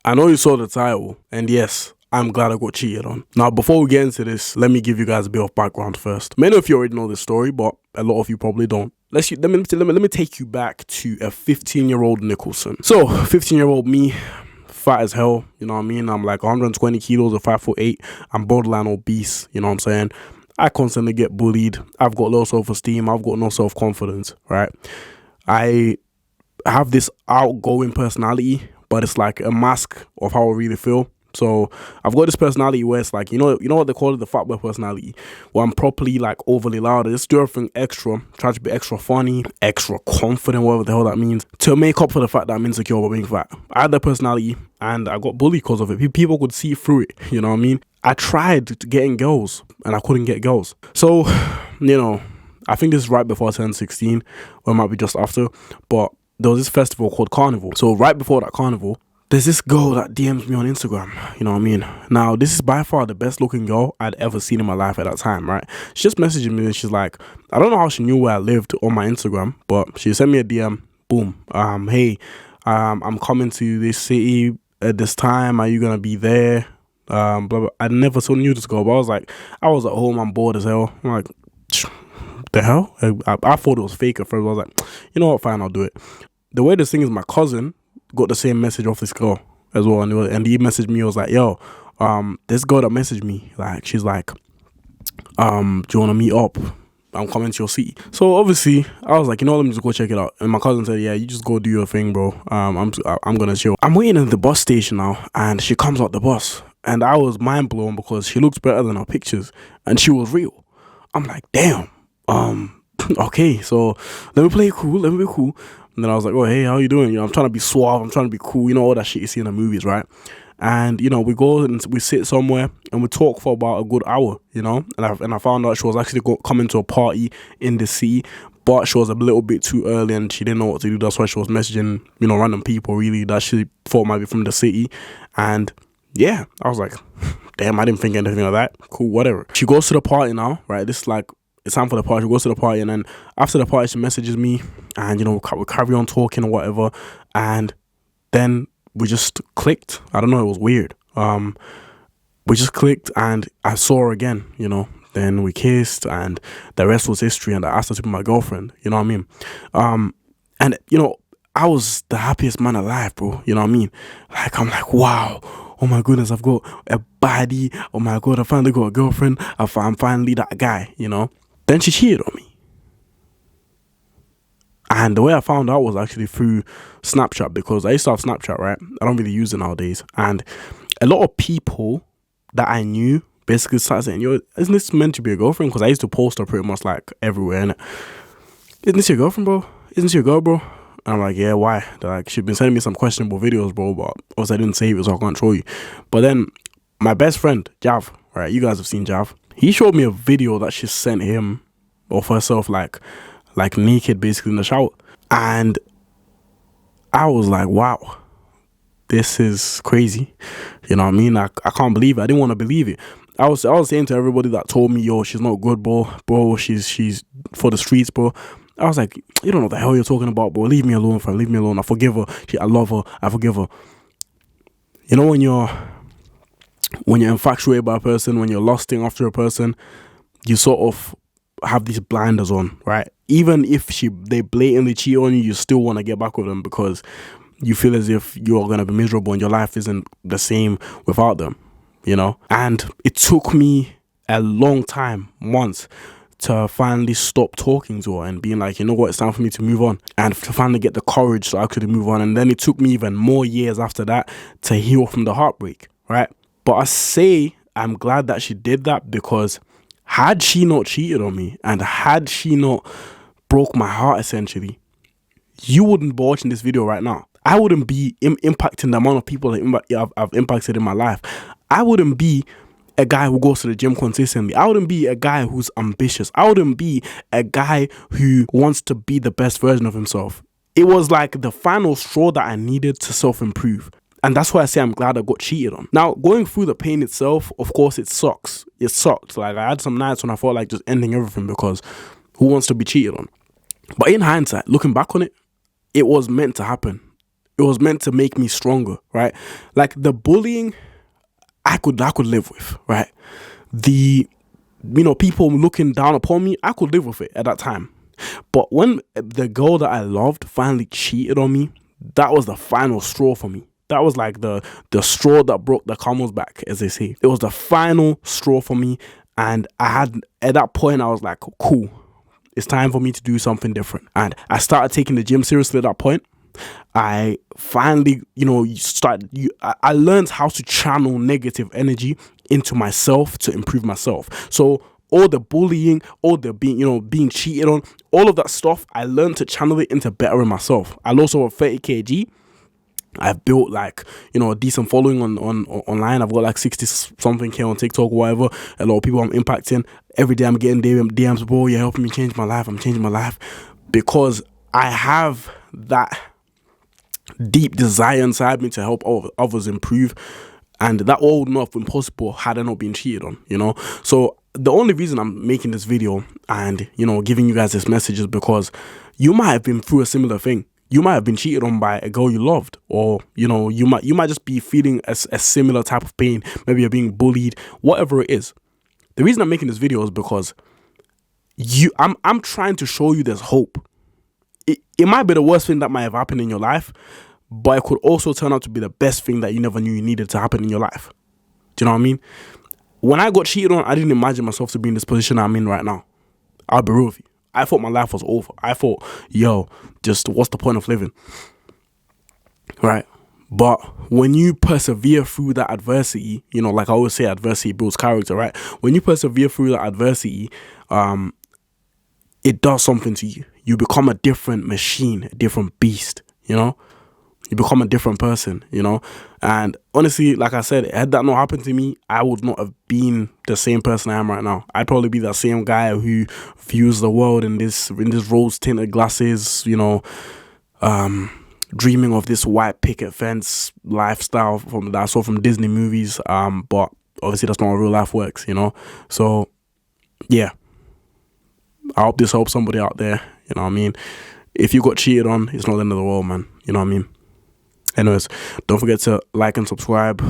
I know you saw the title, and yes, I'm glad I got cheated on. Now, before we get into this, let me give you guys a bit of background first. Many of you already know this story, but a lot of you probably don't. Let me take you back to a 15-year-old Nicholson. So, 15-year-old me, fat as hell, you know what I mean? I'm like 120 kilos or 5'8". I'm borderline obese, you know what I'm saying? I constantly get bullied. I've got low self-esteem. I've got no self-confidence, right? I have this outgoing personality, but it's like a mask of how I really feel. So I've got this personality where it's like, you know what they call it, the fat boy personality, where I'm properly like overly loud. I just do everything extra, try to be extra funny, extra confident, whatever the hell that means, to make up for the fact that I'm insecure about being fat. I had that personality and I got bullied because of it. People could see through it, you know what I mean? I tried getting girls and I couldn't get girls. So, I think this is right before I turned 16, or it might be just after, but there was this festival called Carnival. So right before that carnival, there's this girl that DMs me on Instagram, you know what I mean? Now, this is by far the best looking girl I'd ever seen in my life at that time, right? She just messaged me and she's like, I don't know how she knew where I lived on my Instagram, but she sent me a DM, boom, hey, I'm coming to this city at this time, are you gonna be there? Blah, blah. I never so knew this girl, but I was at home, I'm bored as hell. I'm like, the hell? I thought it was fake at first. I was like, you know what, fine, I'll do it. The way this thing is, my cousin got the same message off this girl as well, and he messaged me. I was like, yo, this girl that messaged me, like, she's like, do you want to meet up? I'm coming to your city. So obviously I was like, let me just go check it out. And my cousin said, yeah, you just go do your thing, bro. I'm gonna chill. I'm waiting at the bus station now, and she comes out the bus, and I was mind blown because she looks better than her pictures, and she was real. I'm like, damn. Okay, so let me be cool. And then I was like, oh, hey, how you doing? I'm trying to be suave. I'm trying to be cool. All that shit you see in the movies, right? And, we go and we sit somewhere and we talk for about a good hour, and I found out she was actually coming to a party in the city, but she was a little bit too early and she didn't know what to do. That's why she was messaging, random people really that she thought might be from the city. And yeah, I was like, damn, I didn't think anything of that. Cool, whatever. She goes to the party now, right? This is like, it's time for the party. She goes to the party, and then after the party, she messages me, and we carry on talking or whatever, and then we just clicked. I don't know, it was weird. We just clicked, and I saw her again. Then we kissed, and the rest was history. And I asked her to be my girlfriend. You know what I mean? And I was the happiest man alive, bro. You know what I mean? Like, I'm like, wow. Oh my goodness, I've got a body. Oh my god, I finally got a girlfriend. I'm finally that guy. Then she cheated on me. And the way I found out was actually through Snapchat, because I used to have Snapchat, right? I don't really use it nowadays. And a lot of people that I knew basically started saying, yo, isn't this meant to be a girlfriend? Because I used to post her pretty much like everywhere. And isn't this your girlfriend, bro? Isn't this your girl, bro? And I'm like, yeah, why? They're like, she's been sending me some questionable videos, bro, but obviously I didn't save it, so I can't show you. But then my best friend, Jav, right? You guys have seen Jav. He showed me a video that she sent him of herself like naked basically in the shower. And I was like, wow, this is crazy. You know what I mean? I can't believe it. I didn't want to believe it. I was saying to everybody that told me, yo, she's not good, bro, she's for the streets, bro. I was like, you don't know what the hell you're talking about, bro. Leave me alone, fam. Leave me alone. I forgive her. I love her. I forgive her. When you're infatuated by a person, when you're lusting after a person, you sort of have these blinders on, right? Even if they blatantly cheat on you, you still want to get back with them because you feel as if you're going to be miserable and your life isn't the same without them, And it took me a long time, months, to finally stop talking to her and being like, you know what, it's time for me to move on, and to finally get the courage to actually move on. And then it took me even more years after that to heal from the heartbreak, right? But I say I'm glad that she did that, because had she not cheated on me and had she not broke my heart, essentially, you wouldn't be watching this video right now. I wouldn't be impacting the amount of people that I've impacted in my life. I wouldn't be a guy who goes to the gym consistently. I wouldn't be a guy who's ambitious. I wouldn't be a guy who wants to be the best version of himself. It was like the final straw that I needed to self-improve. And that's why I say I'm glad I got cheated on. Now, going through the pain itself, of course, it sucks. It sucked. Like, I had some nights when I felt like just ending everything, because who wants to be cheated on? But in hindsight, looking back on it, it was meant to happen. It was meant to make me stronger, right? Like the bullying, I could live with, right? The, people looking down upon me, I could live with it at that time. But when the girl that I loved finally cheated on me, that was the final straw for me. That was like the straw that broke the camel's back, as they say. It was the final straw for me. And at that point, I was like, cool, it's time for me to do something different. And I started taking the gym seriously at that point. I finally, I learned how to channel negative energy into myself to improve myself. So all the bullying, all the being cheated on, all of that stuff, I learned to channel it into bettering myself. I lost over 30 kg. I've built like, a decent following on online. I've got like 60 something K on TikTok, whatever. A lot of people I'm impacting. Every day I'm getting DMs, bro, you're helping me change my life. I'm changing my life because I have that deep desire inside me to help others improve. And that all would not have been possible had I not been cheated on, So the only reason I'm making this video and, giving you guys this message is because you might have been through a similar thing. You might have been cheated on by a girl you loved, or, you might just be feeling a similar type of pain. Maybe you're being bullied, whatever it is. The reason I'm making this video is because I'm trying to show you there's hope. It might be the worst thing that might have happened in your life, but it could also turn out to be the best thing that you never knew you needed to happen in your life. Do you know what I mean? When I got cheated on, I didn't imagine myself to be in this position I'm in right now. I'll be real with you. I thought my life was over. I thought, just what's the point of living? Right? But when you persevere through that adversity, like I always say, adversity builds character, right? When you persevere through that adversity, it does something to you. You become a different machine, a different beast, You become a different person, And honestly, like I said, had that not happened to me, I would not have been the same person I am right now. I'd probably be that same guy who views the world in this rose-tinted glasses, dreaming of this white picket fence lifestyle that I saw from Disney movies. But obviously that's not how real life works, So, yeah. I hope this helps somebody out there, you know what I mean? If you got cheated on, it's not the end of the world, man. You know what I mean? Anyways, don't forget to like and subscribe.